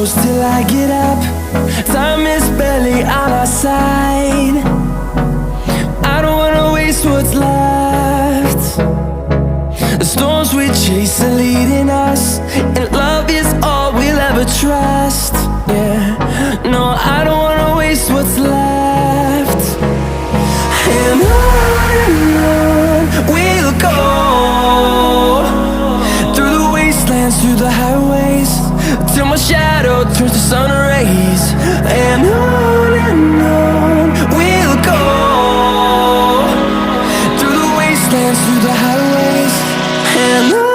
close till I get up. Time is barely on our side. I don't wanna waste what's left. The storms we chase are leading us, and love is all we'll ever trust. Yeah, no, I don't wanna waste what's left. And on we'll go, through the wastelands, through the highways, till my shadow turns to sun rays. And on we'll go, through the wastelands, through the highways, and on.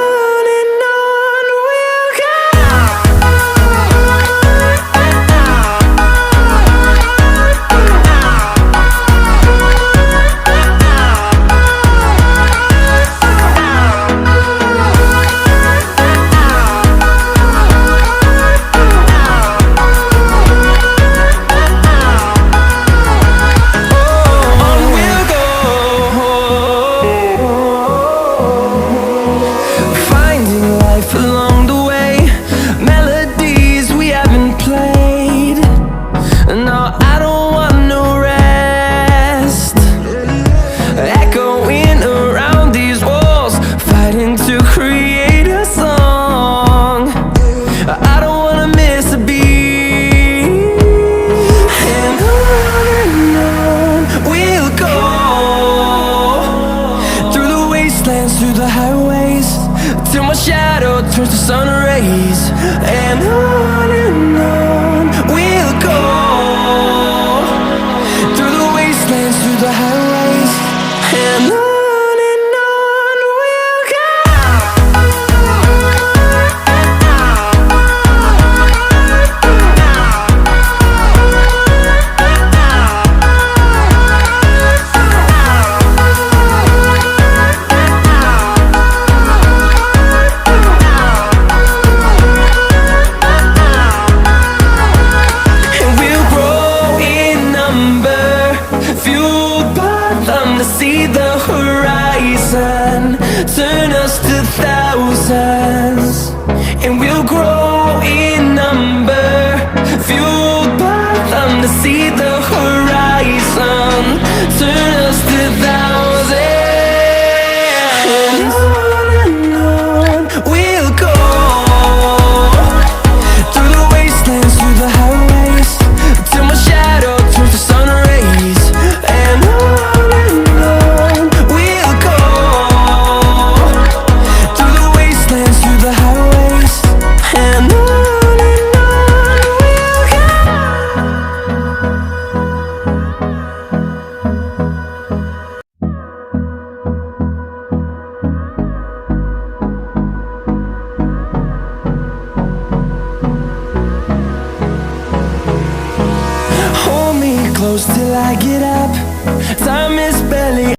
Along the way, melodies we haven't played. No, I don't want no rest. Echoing around these walls, fighting to create a song. I don't wanna miss a beat. And on we'll go, through the wastelands, through the highways, till my shadow turns to sun rays. And on we'll go, through the wastelands, through the highways, and on we'll go. See the horizon turn us to thousands, and we'll grow in number, fueled by them to see the horizon turn us to thousands. And on we'll go, through the wastelands, through the highways, till my shadow turns to sun rays. And close till I get up. Time is barely